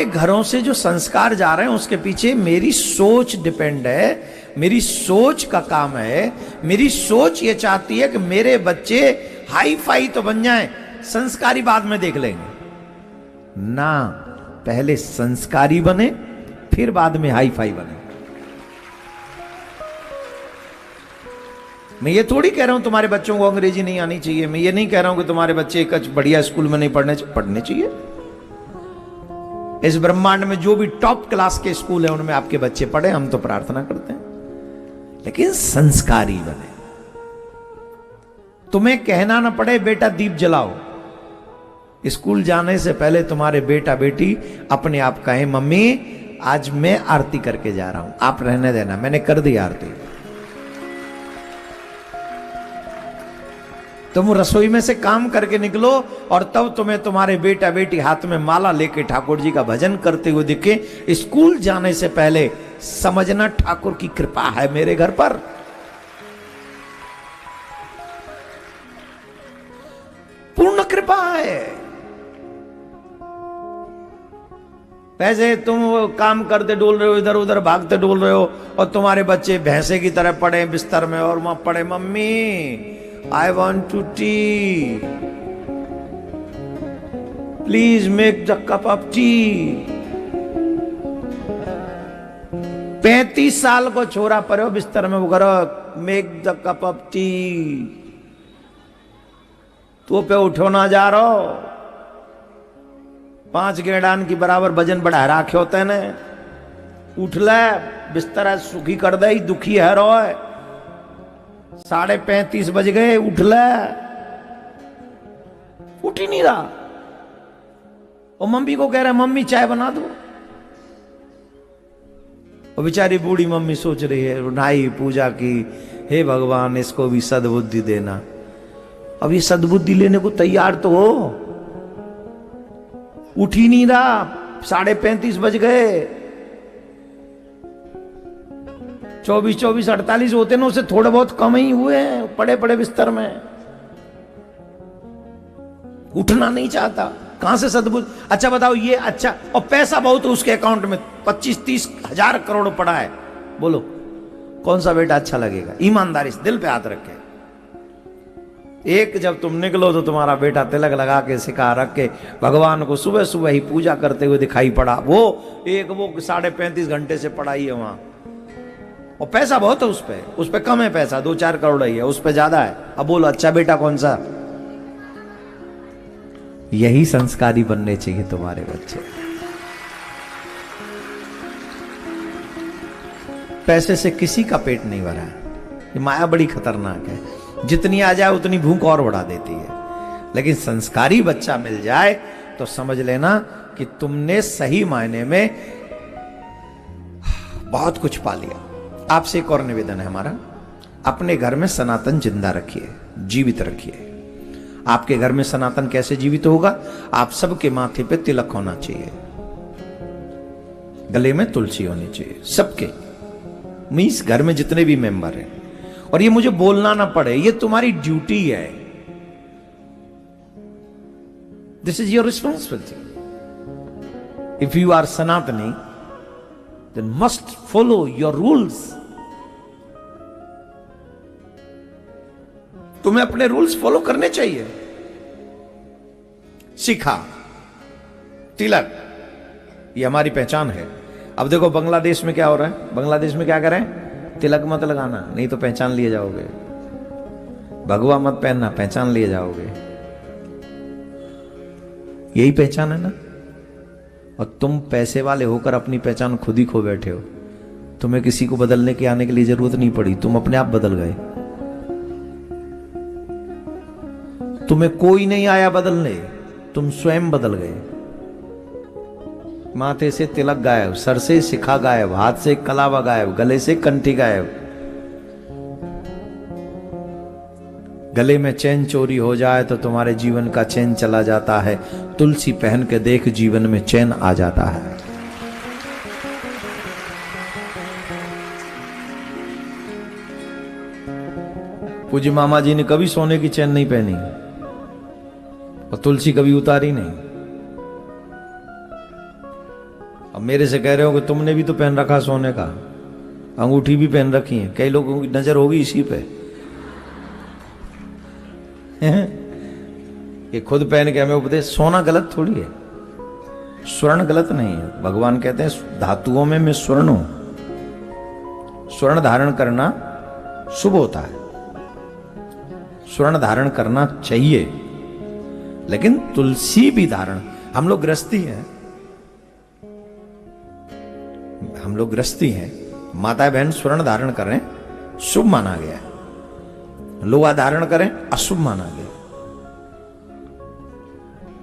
घरों से जो संस्कार जा रहे हैं उसके पीछे मेरी सोच डिपेंड है, मेरी सोच का काम है। मेरी सोच ये चाहती है कि मेरे बच्चे हाई फाई तो बन जाएं, संस्कारी बाद में देख लेंगे ना, पहले संस्कारी बने फिर बाद में हाई फाई बने। मैं ये थोड़ी कह रहा हूं तुम्हारे बच्चों को अंग्रेजी नहीं आनी चाहिए, मैं ये नहीं कह रहा हूं कि तुम्हारे बच्चे एक बढ़िया स्कूल में नहीं पढ़ने चाहिए। इस ब्रह्मांड में जो भी टॉप क्लास के स्कूल है उनमें आपके बच्चे पढ़े, हम तो प्रार्थना करते हैं, लेकिन संस्कारी बने। तुम्हें कहना ना पड़े बेटा दीप जलाओ, स्कूल जाने से पहले तुम्हारे बेटा बेटी अपने आप कहें मम्मी आज मैं आरती करके जा रहा हूं, आप रहने देना, मैंने कर दी आरती। तुम रसोई में से काम करके निकलो और तब तुम्हें तुम्हारे बेटा बेटी हाथ में माला लेके ठाकुर जी का भजन करते हुए दिखे, स्कूल जाने से पहले समझना ठाकुर की कृपा है मेरे घर पर। पूर्ण कृपा है। वैसे तुम काम करते डोल रहे हो, इधर उधर भागते डोल रहे हो और तुम्हारे बच्चे भैंसे की तरह पड़े बिस्तर में और वहां पड़े mummy I want to tea. Please make the cup of tea. 35 साल को छोरा पड़े हो बिस्तर में, वो करो make the cup of T. तो पे उठो ना जा रहो, 5 गेडान की बराबर वजन बढ़ा राखे होते ने, उठ ले बिस्तर सुखी कर दे, दुखी है रोए, 35:30 बज गए, उठ ले, उठ ही नहीं रहा। और मम्मी को कह रहा है मम्मी चाय बना दो, और बेचारी बूढ़ी मम्मी सोच रही है, नहाई पूजा की, हे भगवान इसको भी सद्बुद्धि देना। अब ये सद्बुद्धि लेने को तैयार तो हो, उठ ही नहीं रहा, 35:30 बज गए, 24, 48 होते ना, उसे थोड़े बहुत कम ही हुए हैं, पड़े पड़े बिस्तर में, उठना नहीं चाहता। कहां से सद्बुद्धि? अच्छा बताओ ये, अच्छा और पैसा बहुत है उसके अकाउंट में, 25-30 हजार करोड़ पड़ा है, बोलो कौन सा बेटा अच्छा लगेगा? ईमानदारी से दिल पे हाथ रखे। एक जब तुम निकलो तो तुम्हारा बेटा तिलक लगा के सिखा रख के भगवान को सुबह सुबह ही पूजा करते हुए दिखाई पड़ा, वो 35.5 घंटे से पढ़ाई है वहां, और पैसा बहुत है उस पे कम है पैसा, 2-4 करोड़ ही है, उस पे ज्यादा है। अब बोलो अच्छा बेटा कौन सा? यही संस्कारी बनने चाहिए तुम्हारे बच्चे। पैसे से किसी का पेट नहीं भरा है, ये माया बड़ी खतरनाक है, जितनी आ जाए उतनी भूख और बढ़ा देती है। लेकिन संस्कारी बच्चा मिल जाए तो समझ लेना कि तुमने सही मायने में बहुत कुछ पा लिया। आपसे एक और निवेदन है हमारा, अपने घर में सनातन जिंदा रखिए, जीवित रखिए। आपके घर में सनातन कैसे जीवित होगा? आप सबके माथे पे तिलक होना चाहिए, गले में तुलसी होनी चाहिए, सबके मीन्स घर में जितने भी मेंबर हैं। और ये मुझे बोलना ना पड़े, ये तुम्हारी ड्यूटी है, this is your responsibility. If you are Sanatani then must follow your rules. तुम्हें अपने रूल्स फॉलो करने चाहिए। शिखा, तिलक, ये हमारी पहचान है। अब देखो बांग्लादेश में क्या हो रहा है, बांग्लादेश में क्या करें? तिलक मत लगाना, नहीं तो पहचान लिए जाओगे, भगवा मत पहनना, पहचान लिए जाओगे। यही पहचान है ना? और तुम पैसे वाले होकर अपनी पहचान खुद ही खो बैठे हो। तुम्हें किसी को बदलने के आने के लिए जरूरत नहीं पड़ी, तुम अपने आप बदल गए। तुम्हें कोई नहीं आया बदलने, तुम स्वयं बदल गए। माथे से तिलक गायब, सर से शिखा गायब, हाथ से कलावा गायब, गले से कंठी गायब। गले में चैन चोरी हो जाए तो तुम्हारे जीवन का चैन चला जाता है। तुलसी पहन के देख, जीवन में चैन आ जाता है। पूज्य मामा जी ने कभी सोने की चैन नहीं पहनी और तुलसी कभी उतारी नहीं। अब मेरे से कह रहे हो कि तुमने भी तो पहन रखा सोने का, अंगूठी भी पहन रखी है, कई लोगों की नजर होगी इसी पे। ये खुद पहन के हमें उपदेश, सोना गलत थोड़ी है, स्वर्ण गलत नहीं है। भगवान कहते हैं धातुओं में मैं स्वर्ण हूं, स्वर्ण धारण करना शुभ होता है, स्वर्ण धारण करना चाहिए, लेकिन तुलसी भी धारण, हम लोग गृहस्थी हैं, हम लोग गृहस्थी हैं, माता बहन स्वर्ण धारण करें शुभ माना गया है, लोहा धारण करें अशुभ माना गया।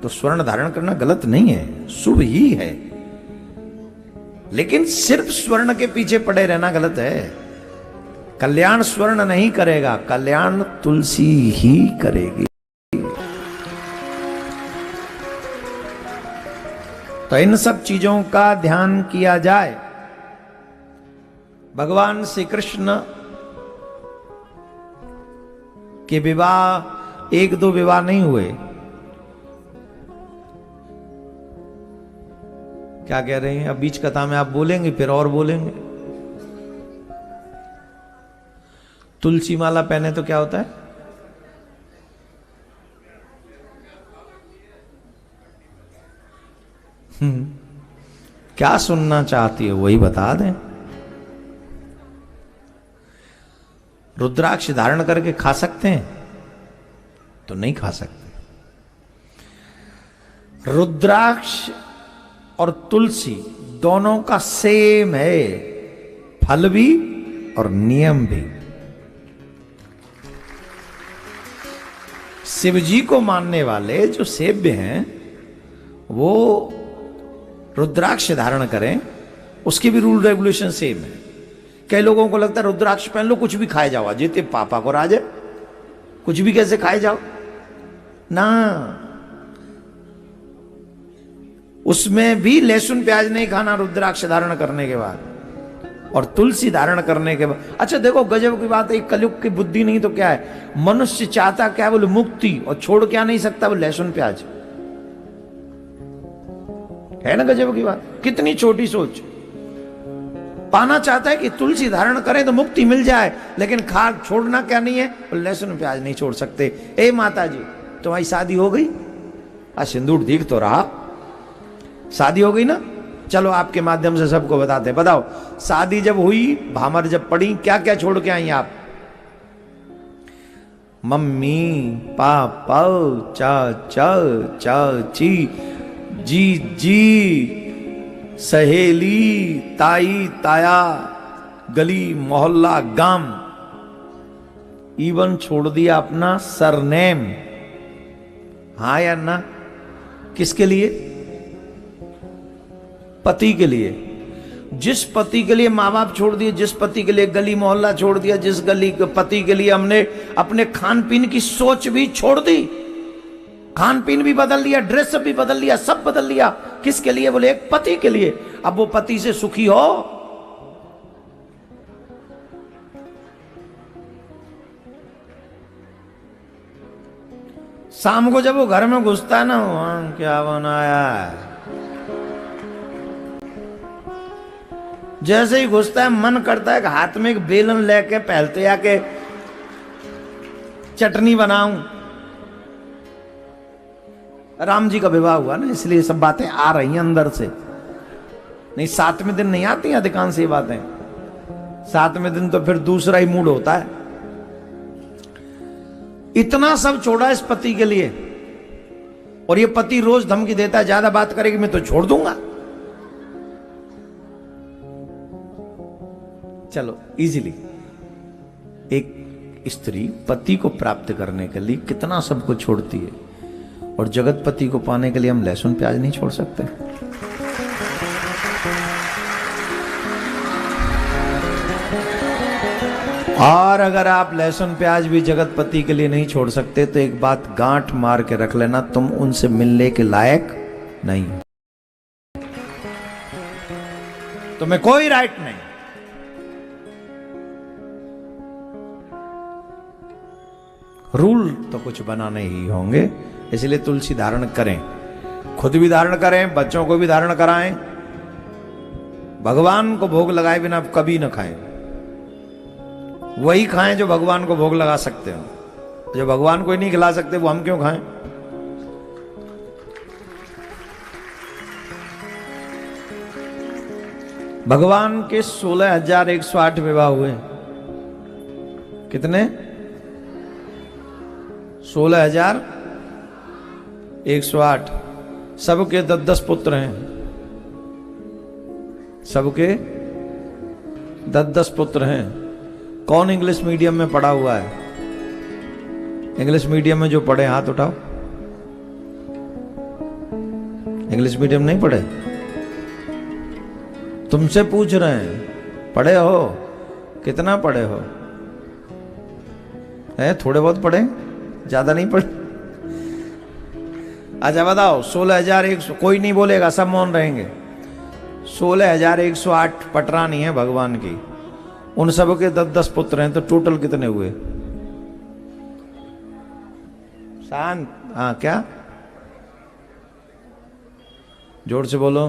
तो स्वर्ण धारण करना गलत नहीं है, शुभ ही है, लेकिन सिर्फ स्वर्ण के पीछे पड़े रहना गलत है। कल्याण स्वर्ण नहीं करेगा, कल्याण तुलसी ही करेगी। तो इन सब चीजों का ध्यान किया जाए। भगवान श्री कृष्ण के विवाह एक दो विवाह नहीं हुए। क्या कह रहे हैं? अब बीच कथा में आप बोलेंगे फिर और बोलेंगे। तुलसी माला पहने तो क्या होता है? क्या सुनना चाहती है वही बता दें। रुद्राक्ष धारण करके खा सकते हैं? तो नहीं खा सकते। रुद्राक्ष और तुलसी दोनों का सेम है, फल भी और नियम भी। शिव जी को मानने वाले जो सेव्य हैं वो रुद्राक्ष धारण करें, उसके भी रूल रेगुलेशन सेम है। कई लोगों को लगता है रुद्राक्ष पहन लो कुछ भी खाए जाओ, जीते पापा को राजे, कुछ भी कैसे खाए जाओ ना। उसमें भी लहसुन प्याज नहीं खाना रुद्राक्ष धारण करने के बाद, और तुलसी धारण करने के बाद। अच्छा देखो गजब की बात है, कलयुग की बुद्धि नहीं तो क्या है, मनुष्य चाहता क्या बोले मुक्ति, और छोड़ क्या नहीं सकता वो लहसुन प्याज, है ना गजब की बात। कितनी छोटी सोच। पाना चाहता है कि तुलसी धारण करें तो मुक्ति मिल जाए, लेकिन खा छोड़ना क्या नहीं है, लहसुन प्याज नहीं छोड़ सकते। ए माता जी तुम्हारी शादी हो गई? सिंदूर दिख तो रहा, शादी हो गई ना? चलो आपके माध्यम से सबको बताते हैं। बताओ शादी जब हुई, भामर जब पड़ी, क्या क्या छोड़ के आई आप? मम्मी पापा चाचा चाची जी जी सहेली ताई ताया गली मोहल्ला गांव, इवन छोड़ दिया अपना सरनेम। हाँ या ना? किसके लिए? पति के लिए। जिस पति के लिए माँ बाप छोड़ दिए, जिस पति के लिए गली मोहल्ला छोड़ दिया, जिस गली पति के लिए हमने अपने खान पीन की सोच भी छोड़ दी, खान पीन भी बदल लिया, ड्रेस भी बदल लिया, सब बदल लिया। किसके लिए? बोले एक पति के लिए। अब वो पति से सुखी हो? शाम को जब वो घर में घुसता है ना, वहां क्या बनाया है, जैसे ही घुसता है मन करता है कि हाथ में एक बेलन लेके पहलते आके चटनी बनाऊं। राम जी का विवाह हुआ ना, इसलिए सब बातें आ रही हैं अंदर से, नहीं 7वें दिन नहीं आती अधिकांश ये बातें। 7वें दिन तो फिर दूसरा ही मूड होता है। इतना सब छोड़ा इस पति के लिए, और ये पति रोज धमकी देता है ज्यादा बात करेगी मैं तो छोड़ दूंगा। चलो इजीली एक स्त्री पति को प्राप्त करने के लिए कितना सबको छोड़ती है, और जगतपति को पाने के लिए हम लहसुन प्याज नहीं छोड़ सकते। और अगर आप लहसुन प्याज भी जगतपति के लिए नहीं छोड़ सकते तो एक बात गांठ मार के रख लेना, तुम उनसे मिलने के लायक नहीं हो, तुम्हें कोई राइट नहीं। रूल तो कुछ बनाने ही होंगे, इसलिए तुलसी धारण करें, खुद भी धारण करें, बच्चों को भी धारण कराएं, भगवान को भोग लगाए बिना कभी न खाएं। वही खाएं जो भगवान को भोग लगा सकते हो। जो भगवान को ही नहीं खिला सकते वो हम क्यों खाएं? भगवान के 16,108 विवाह हुए। कितने? 16,108। सबके 10-10 पुत्र हैं। सबके 10-10 पुत्र हैं। कौन इंग्लिश मीडियम में पढ़ा हुआ है? इंग्लिश मीडियम में जो पढ़े हाथ उठाओ। इंग्लिश मीडियम नहीं पढ़े? तुमसे पूछ रहे हैं, पढ़े हो? कितना पढ़े हो? है थोड़े बहुत पढ़े, ज्यादा नहीं पढ़े? अच्छा बताओ, 16,100, कोई नहीं बोलेगा, सब मौन रहेंगे। 16,108 पटरानी है भगवान की। उन सब के 10-10 पुत्र हैं, तो टोटल कितने हुए? शांत, हाँ क्या? जोर से बोलो।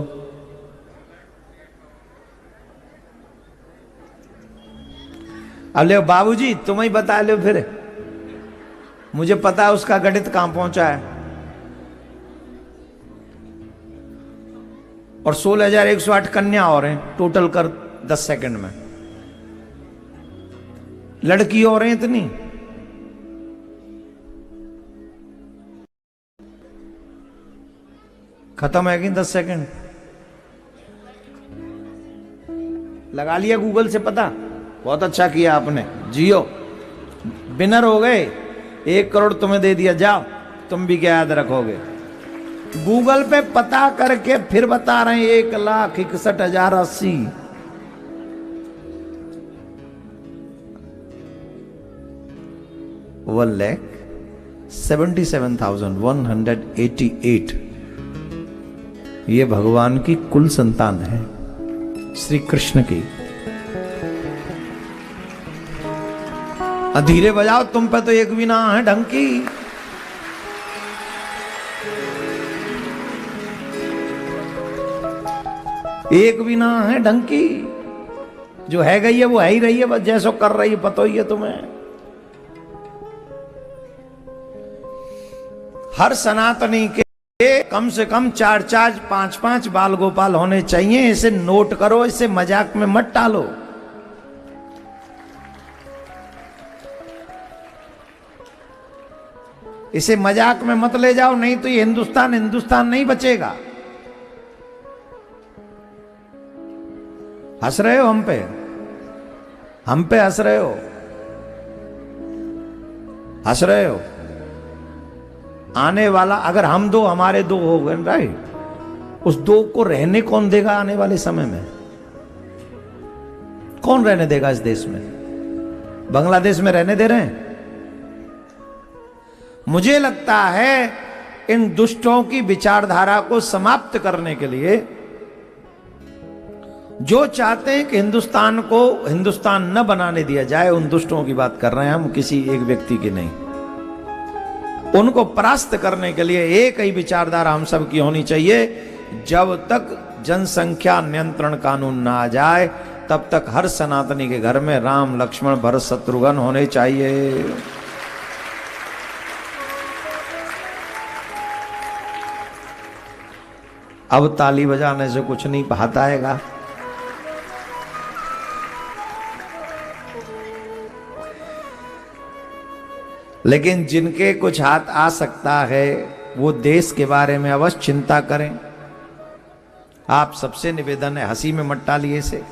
अब ले बाबूजी तुम ही बता लो फिर, मुझे पता है उसका गणित कहां पहुंचा है। और 16,108 कन्या और हैं, टोटल कर 10 सेकंड में। लड़की और हैं इतनी। खत्म है कि 10 सेकंड? लगा लिया गूगल से पता? बहुत अच्छा किया आपने, जियो, विनर हो गए। 1 करोड़ तुम्हें दे दिया, जाओ तुम भी क्या याद रखोगे। गूगल पे पता करके फिर बता रहे हैं 1,61,080। वन लैख 77,188। ये भगवान की कुल संतान है, श्री कृष्ण की। धीरे बजाओ, तुम पे तो एक भी ना है ढंग की। एक भी ना है ढंग की। जो है गई है वो है ही रही है, बस जैसो कर रही है पता ही है तुम्हें। हर सनातनी के कम से कम 4-4, 5-5 बाल गोपाल होने चाहिए। इसे नोट करो, इसे मजाक में मत टालो। इसे मजाक में मत ले जाओ, नहीं तो ये हिंदुस्तान नहीं बचेगा। हंस रहे हो हम पे हंस रहे हो, हंस रहे हो। आने वाला, अगर हम दो हमारे दो हो गए, राइट, उस दो को रहने कौन देगा आने वाले समय में? कौन रहने देगा इस देश में? बांग्लादेश में रहने दे रहे हैं? मुझे लगता है इन दुष्टों की विचारधारा को समाप्त करने के लिए, जो चाहते हैं कि हिंदुस्तान को हिंदुस्तान न बनाने दिया जाए, उन दुष्टों की बात कर रहे हैं हम, किसी एक व्यक्ति की नहीं। उनको परास्त करने के लिए एक ही विचारधारा हम सब की होनी चाहिए। जब तक जनसंख्या नियंत्रण कानून ना आ जाए, तब तक हर सनातनी के घर में राम, लक्ष्मण, भरत, शत्रुघ्न होने चाहिए। अब ताली बजाने से कुछ नहीं हाथ आएगा। लेकिन जिनके कुछ हाथ आ सकता है, वो देश के बारे में अवश्य चिंता करें। आप सबसे निवेदन है, हंसी में मत टालिए इसे।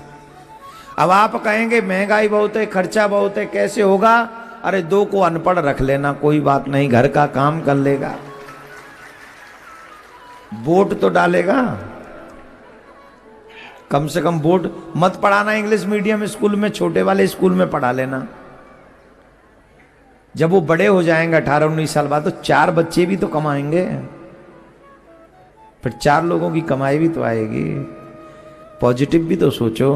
अब आप कहेंगे महंगाई बहुत है, खर्चा बहुत है, कैसे होगा? अरे 2 को अनपढ़ रख लेना, कोई बात नहीं, घर का काम कर लेगा। वोट तो डालेगा, कम से कम वोट मत पढ़ाना इंग्लिश मीडियम स्कूल में, छोटे वाले स्कूल में पढ़ा लेना। जब वो बड़े हो जाएंगे 18-19 साल बाद, तो 4 बच्चे भी तो कमाएंगे, फिर 4 लोगों की कमाई भी तो आएगी। पॉजिटिव भी तो सोचो।